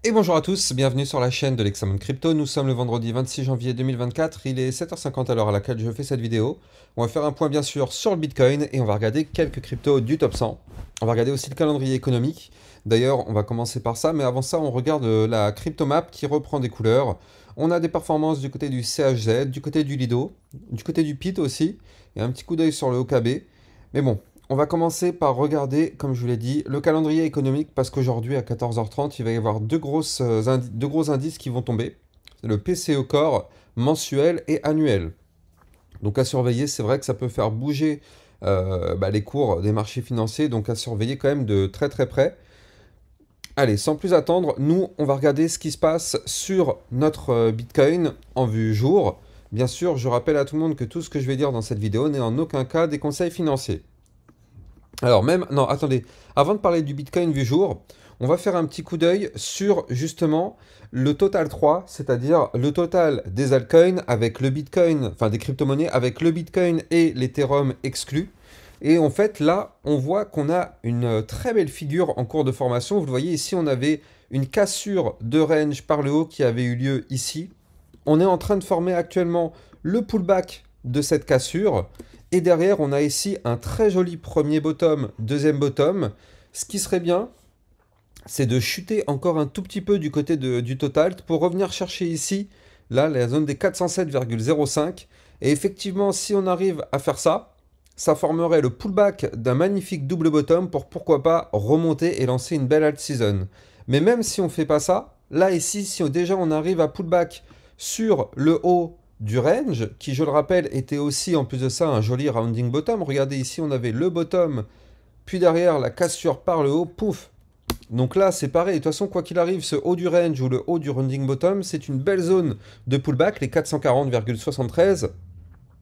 Et bonjour à tous, bienvenue sur la chaîne de l'Hexamone Crypto. Nous sommes le vendredi 26 janvier 2024, il est 7h50 à l'heure à laquelle je fais cette vidéo. On va faire un point bien sûr sur le Bitcoin et on va regarder quelques cryptos du top 100. On va regarder aussi le calendrier économique. D'ailleurs, on va commencer par ça, mais avant ça, on regarde la cryptomap qui reprend des couleurs. On a des performances du côté du CHZ, du côté du Lido, du côté du PIT aussi, et un petit coup d'œil sur le OKB. Mais bon, on va commencer par regarder, comme je vous l'ai dit, le calendrier économique parce qu'aujourd'hui à 14h30, il va y avoir deux gros indices qui vont tomber. Le PCE Core mensuel et annuel. Donc à surveiller, c'est vrai que ça peut faire bouger les cours des marchés financiers, donc à surveiller quand même de très très près. Allez, sans plus attendre, nous, on va regarder ce qui se passe sur notre Bitcoin en vue jour. Bien sûr, je rappelle à tout le monde que tout ce que je vais dire dans cette vidéo n'est en aucun cas des conseils financiers. Alors même, non, attendez, avant de parler du Bitcoin du jour, on va faire un petit coup d'œil sur justement le total 3, c'est-à-dire le total des altcoins avec le Bitcoin, enfin des crypto-monnaies avec le Bitcoin et l'Ethereum exclus. Et en fait, là, on voit qu'on a une très belle figure en cours de formation. Vous le voyez ici, on avait une cassure de range par le haut qui avait eu lieu ici. On est en train de former actuellement le pullback de cette cassure. Et derrière, on a ici un très joli premier bottom, deuxième bottom. Ce qui serait bien, c'est de chuter encore un tout petit peu du côté du total pour revenir chercher ici, là, la zone des 407,05. Et effectivement, si on arrive à faire ça, ça formerait le pullback d'un magnifique double bottom pour pourquoi pas remonter et lancer une belle alt season. Mais même si on ne fait pas ça, là ici, si déjà on arrive à pullback sur le haut du range, qui je le rappelle était aussi en plus de ça un joli rounding bottom. Regardez ici, on avait le bottom, puis derrière la cassure par le haut, pouf. Donc là, c'est pareil. De toute façon, quoi qu'il arrive, ce haut du range ou le haut du rounding bottom, c'est une belle zone de pullback, les 440,73.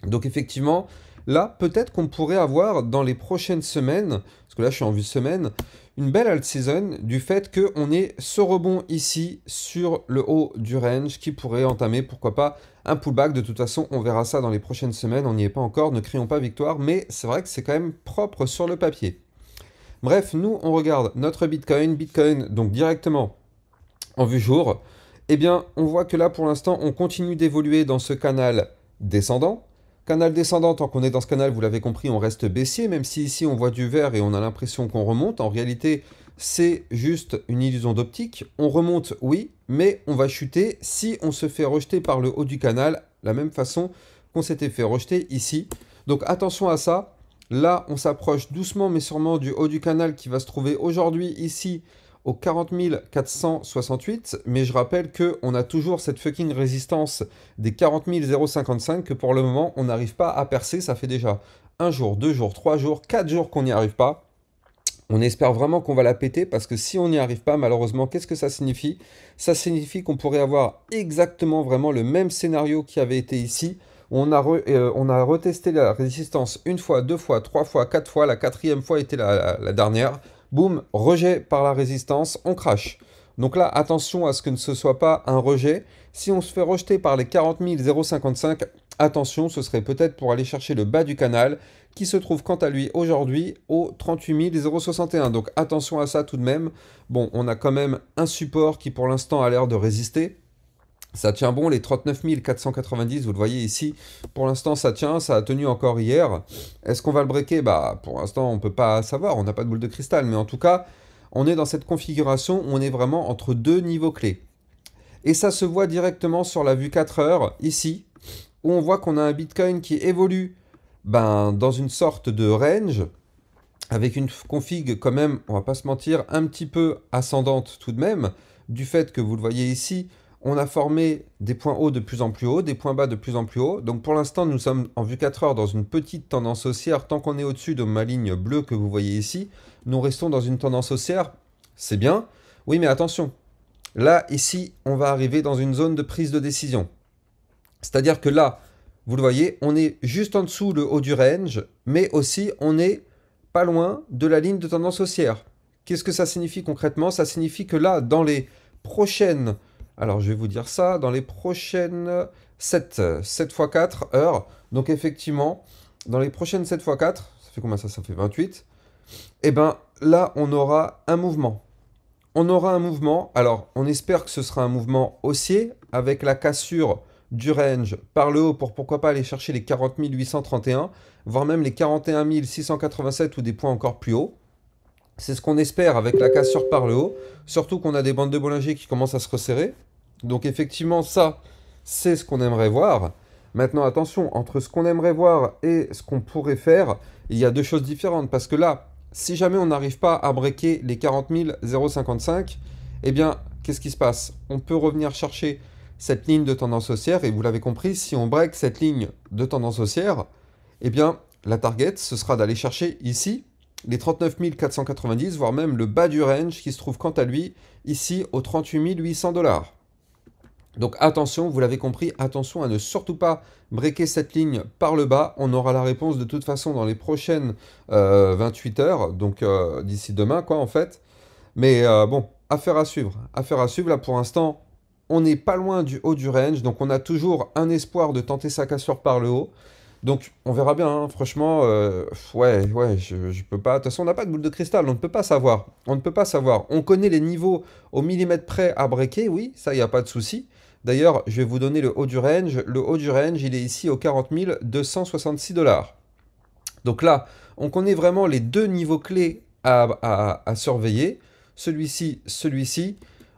Donc effectivement, là, peut-être qu'on pourrait avoir dans les prochaines semaines, parce que là je suis en vue semaine, une belle alt season du fait qu'on ait ce rebond ici sur le haut du range qui pourrait entamer, pourquoi pas, un pullback. De toute façon, on verra ça dans les prochaines semaines, on n'y est pas encore, ne crions pas victoire, mais c'est vrai que c'est quand même propre sur le papier. Bref, nous, on regarde notre Bitcoin, donc directement en vue jour. Eh bien, on voit que là, pour l'instant, on continue d'évoluer dans ce canal descendant. Canal descendant, tant qu'on est dans ce canal, vous l'avez compris, on reste baissier, même si ici on voit du vert et on a l'impression qu'on remonte. En réalité, c'est juste une illusion d'optique. On remonte, oui, mais on va chuter si on se fait rejeter par le haut du canal, la même façon qu'on s'était fait rejeter ici. Donc attention à ça. Là, on s'approche doucement mais sûrement du haut du canal qui va se trouver aujourd'hui ici au 40 468, mais je rappelle qu'on a toujours cette fucking résistance des 40 055 que pour le moment on n'arrive pas à percer. Ça fait déjà un jour, 2 jours, 3 jours, 4 jours qu'on n'y arrive pas. On espère vraiment qu'on va la péter parce que si on n'y arrive pas, malheureusement, qu'est-ce que ça signifie? Ça signifie qu'on pourrait avoir exactement vraiment le même scénario qui avait été ici. On a retesté la résistance une fois, 2 fois, 3 fois, 4 fois. La quatrième fois était la dernière. Boum, rejet par la résistance, on crache. Donc là, attention à ce que ce ne soit pas un rejet. Si on se fait rejeter par les 40 055, attention, ce serait peut-être pour aller chercher le bas du canal qui se trouve quant à lui aujourd'hui au 38 061. Donc attention à ça tout de même. Bon, on a quand même un support qui pour l'instant a l'air de résister. Ça tient bon, les 39 490, vous le voyez ici. Pour l'instant, ça tient, ça a tenu encore hier. Est-ce qu'on va le breaker? Bah, pour l'instant, on ne peut pas savoir, on n'a pas de boule de cristal. Mais en tout cas, on est dans cette configuration où on est vraiment entre deux niveaux clés. Et ça se voit directement sur la vue 4 heures, ici, où on voit qu'on a un Bitcoin qui évolue dans une sorte de range, avec une config quand même, on va pas se mentir, un petit peu ascendante tout de même, du fait que vous le voyez ici, on a formé des points hauts de plus en plus hauts, des points bas de plus en plus hauts. Donc pour l'instant, nous sommes en vue 4 heures dans une petite tendance haussière. Tant qu'on est au-dessus de ma ligne bleue que vous voyez ici, nous restons dans une tendance haussière. C'est bien. Oui, mais attention. Là, ici, on va arriver dans une zone de prise de décision. C'est-à-dire que là, vous le voyez, on est juste en dessous le haut du range, mais aussi on est pas loin de la ligne de tendance haussière. Qu'est-ce que ça signifie concrètement? Ça signifie que là, dans les prochaines, alors je vais vous dire ça, dans les prochaines 7 x 4 heures, donc effectivement, dans les prochaines 7 x 4, ça fait combien ça? Ça fait 28. Et bien là, on aura un mouvement. on aura un mouvement. Alors, on espère que ce sera un mouvement haussier avec la cassure du range par le haut pour pourquoi pas aller chercher les 40 831, voire même les 41 687 ou des points encore plus hauts. C'est ce qu'on espère avec la cassure par le haut, surtout qu'on a des bandes de Bollinger qui commencent à se resserrer. Donc effectivement, ça, c'est ce qu'on aimerait voir. Maintenant, attention, entre ce qu'on aimerait voir et ce qu'on pourrait faire, il y a deux choses différentes. Parce que là, si jamais on n'arrive pas à breaker les 40 055, eh bien, qu'est-ce qui se passe? On peut revenir chercher cette ligne de tendance haussière, et vous l'avez compris, si on break cette ligne de tendance haussière, eh bien, la target, ce sera d'aller chercher ici les 39 490, voire même le bas du range qui se trouve quant à lui ici aux 38 800 $. Donc attention, vous l'avez compris, attention à ne surtout pas breaker cette ligne par le bas. On aura la réponse de toute façon dans les prochaines 28 heures, donc d'ici demain quoi en fait. Mais bon, affaire à suivre. Affaire à suivre, là pour l'instant, on n'est pas loin du haut du range, donc on a toujours un espoir de tenter sa cassure par le haut. Donc on verra bien, hein. Franchement, ouais, je peux pas. De toute façon, on n'a pas de boule de cristal, on ne peut pas savoir. On ne peut pas savoir. On connaît les niveaux au millimètre près à breaker, oui, ça, il n'y a pas de souci. D'ailleurs, je vais vous donner le haut du range. Le haut du range, il est ici aux 40 266 $. Donc là, on connaît vraiment les deux niveaux clés à surveiller. Celui-ci, celui-ci.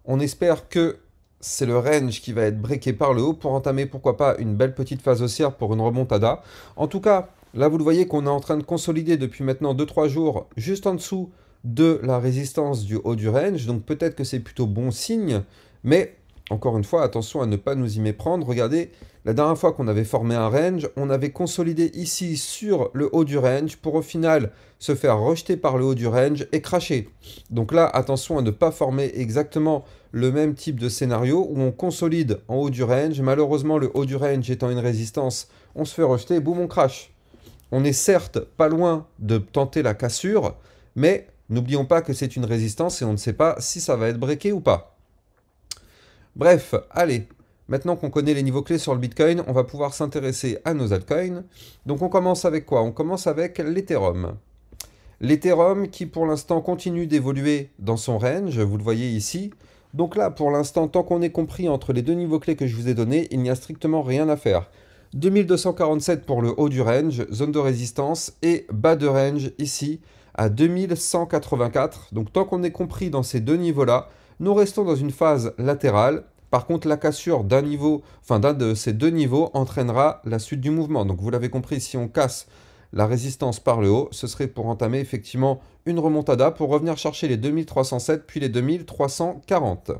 On espère que c'est le range qui va être breaké par le haut pour entamer, pourquoi pas, une belle petite phase haussière pour une remontada. En tout cas, là, vous le voyez qu'on est en train de consolider depuis maintenant 2-3 jours, juste en dessous de la résistance du haut du range. Donc peut-être que c'est plutôt bon signe, mais encore une fois, attention à ne pas nous y méprendre. Regardez, la dernière fois qu'on avait formé un range, on avait consolidé ici sur le haut du range pour au final se faire rejeter par le haut du range et cracher. Donc là, attention à ne pas former exactement le même type de scénario où on consolide en haut du range. Malheureusement, le haut du range étant une résistance, on se fait rejeter, boum, on crache. On est certes pas loin de tenter la cassure, mais n'oublions pas que c'est une résistance et on ne sait pas si ça va être breaké ou pas. Bref, allez, maintenant qu'on connaît les niveaux clés sur le Bitcoin, on va pouvoir s'intéresser à nos altcoins. Donc on commence avec quoi? On commence avec l'Ethereum. L'Ethereum qui pour l'instant continue d'évoluer dans son range, vous le voyez ici. Donc là, pour l'instant, tant qu'on est compris entre les deux niveaux clés que je vous ai donnés, il n'y a strictement rien à faire. 2247 pour le haut du range, zone de résistance, et bas de range ici à 2184. Donc tant qu'on est compris dans ces deux niveaux-là, nous restons dans une phase latérale. Par contre, la cassure d'un niveau, enfin d'un de ces deux niveaux entraînera la suite du mouvement. Donc vous l'avez compris, si on casse la résistance par le haut, ce serait pour entamer effectivement une remontada pour revenir chercher les 2307 puis les 2340.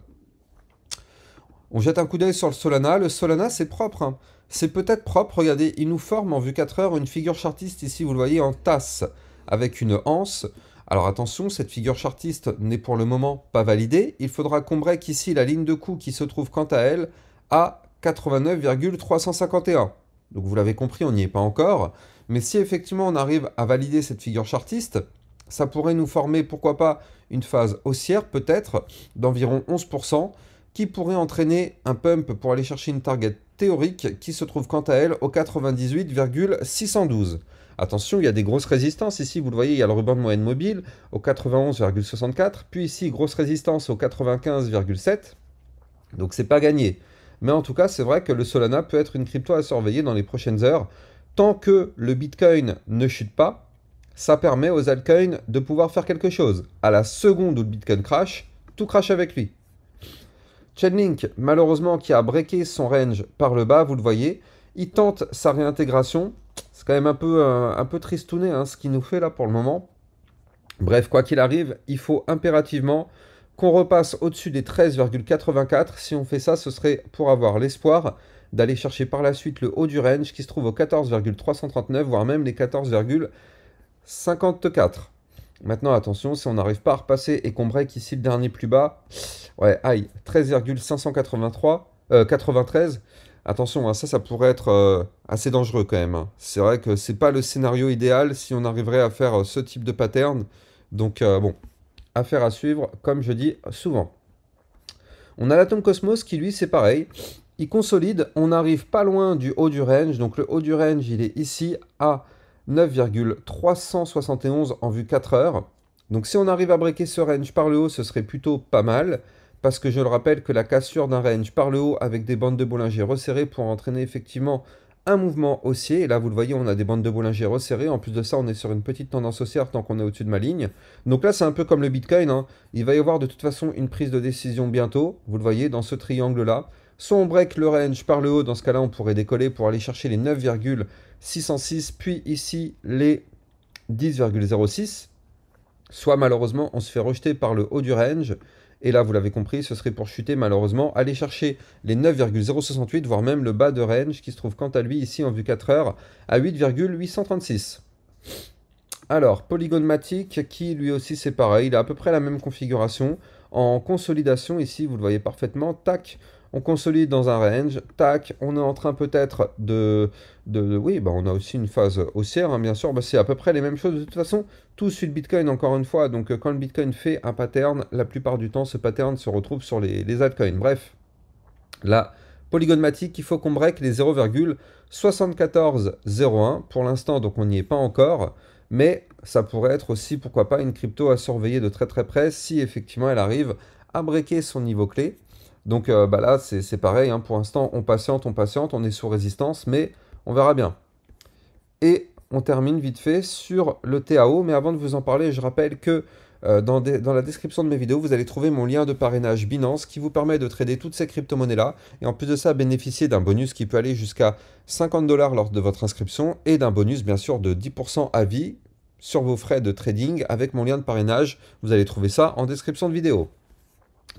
On jette un coup d'œil sur le Solana. Le Solana, c'est propre, hein. C'est peut-être propre. Regardez, il nous forme en vue 4 heures une figure chartiste ici, vous le voyez, en tasse avec une anse. Alors attention, cette figure chartiste n'est pour le moment pas validée. Il faudra qu'on break ici la ligne de coup qui se trouve quant à elle à 89,351. Donc vous l'avez compris, on n'y est pas encore. Mais si effectivement on arrive à valider cette figure chartiste, ça pourrait nous former, pourquoi pas, une phase haussière peut-être d'environ 11%, qui pourrait entraîner un pump pour aller chercher une target théorique qui se trouve quant à elle au 98,612. Attention, il y a des grosses résistances. Ici, vous le voyez, il y a le ruban de moyenne mobile au 91,64. Puis ici, grosse résistance au 95,7. Donc, c'est pas gagné. Mais en tout cas, c'est vrai que le Solana peut être une crypto à surveiller dans les prochaines heures. Tant que le Bitcoin ne chute pas, ça permet aux altcoins de pouvoir faire quelque chose. À la seconde où le Bitcoin crash, tout crash avec lui. Chainlink, malheureusement, qui a breaké son range par le bas, vous le voyez, il tente sa réintégration. C'est quand même un peu tristouné hein, ce qu'il nous fait là pour le moment. Bref, quoi qu'il arrive, il faut impérativement qu'on repasse au-dessus des 13,84. Si on fait ça, ce serait pour avoir l'espoir d'aller chercher par la suite le haut du range qui se trouve au 14,339, voire même les 14,54. Maintenant, attention, si on n'arrive pas à repasser et qu'on break ici le dernier plus bas, ouais, aïe, 13,593. Attention, hein, ça pourrait être assez dangereux quand même, hein. C'est vrai que c'est pas le scénario idéal si on arriverait à faire ce type de pattern. Donc bon, affaire à suivre, comme je dis souvent. On a l'Atom Cosmos qui lui, c'est pareil. Il consolide, on n'arrive pas loin du haut du range. Donc le haut du range, il est ici à 9,371 en vue 4 heures. Donc si on arrive à breaker ce range par le haut, ce serait plutôt pas mal, parce que je le rappelle que la cassure d'un range par le haut avec des bandes de Bollinger resserrées pourra entraîner effectivement un mouvement haussier. Et là, vous le voyez, on a des bandes de Bollinger resserrées. En plus de ça, on est sur une petite tendance haussière tant qu'on est au-dessus de ma ligne. Donc là, c'est un peu comme le Bitcoin, hein. Il va y avoir de toute façon une prise de décision bientôt. Vous le voyez dans ce triangle-là. Soit on break le range par le haut, dans ce cas-là, on pourrait décoller pour aller chercher les 9,606, puis ici les 10,06. Soit malheureusement, on se fait rejeter par le haut du range. Et là, vous l'avez compris, ce serait pour chuter malheureusement, aller chercher les 9,068, voire même le bas de range qui se trouve quant à lui ici en vue 4 heures à 8,836. Alors, Polygon Matic qui lui aussi c'est pareil, il a à peu près la même configuration. En consolidation ici, vous le voyez parfaitement, tac, on consolide dans un range, tac, on est en train peut-être oui, bah on a aussi une phase haussière, hein, bien sûr, bah c'est à peu près les mêmes choses. De toute façon, tout suit le Bitcoin encore une fois, donc quand le Bitcoin fait un pattern, la plupart du temps, ce pattern se retrouve sur les altcoins. Bref, là, Polygon Matic, il faut qu'on break les 0,7401 pour l'instant, donc on n'y est pas encore, mais ça pourrait être aussi, pourquoi pas, une crypto à surveiller de très très près si effectivement elle arrive à breaker son niveau clé. Donc bah là, c'est pareil, hein, pour l'instant, on patiente, on est sous résistance, mais on verra bien. Et on termine vite fait sur le TAO, mais avant de vous en parler, je rappelle que dans la description de mes vidéos, vous allez trouver mon lien de parrainage Binance qui vous permet de trader toutes ces crypto-monnaies-là, et en plus de ça, bénéficier d'un bonus qui peut aller jusqu'à 50 $ lors de votre inscription, et d'un bonus bien sûr de 10% à vie sur vos frais de trading avec mon lien de parrainage. Vous allez trouver ça en description de vidéo.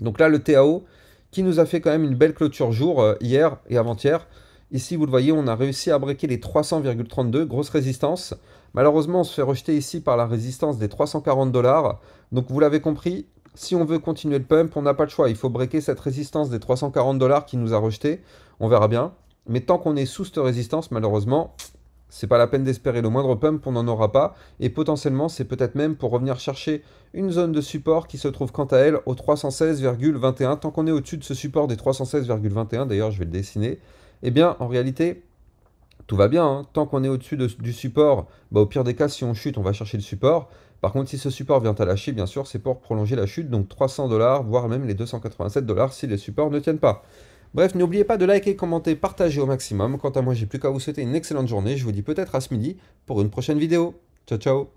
Donc là, le TAO qui nous a fait quand même une belle clôture jour hier et avant-hier. Ici, vous le voyez, on a réussi à breaker les 300,32, grosse résistance. Malheureusement, on se fait rejeter ici par la résistance des 340 $. Donc vous l'avez compris, si on veut continuer le pump, on n'a pas le choix. Il faut breaker cette résistance des 340 $ qui nous a rejeté. On verra bien. Mais tant qu'on est sous cette résistance, malheureusement, c'est pas la peine d'espérer le moindre pump, on n'en aura pas. Et potentiellement, c'est peut-être même pour revenir chercher une zone de support qui se trouve quant à elle au 316,21. Tant qu'on est au-dessus de ce support des 316,21, d'ailleurs je vais le dessiner, eh bien en réalité, tout va bien, hein. Tant qu'on est au-dessus du support, bah, au pire des cas, si on chute, on va chercher le support. Par contre, si ce support vient à lâcher, bien sûr, c'est pour prolonger la chute, donc 300 $, voire même les 287 $ si les supports ne tiennent pas. Bref, n'oubliez pas de liker, commenter, partager au maximum. Quant à moi, j'ai plus qu'à vous souhaiter une excellente journée. Je vous dis peut-être à ce midi pour une prochaine vidéo. Ciao, ciao!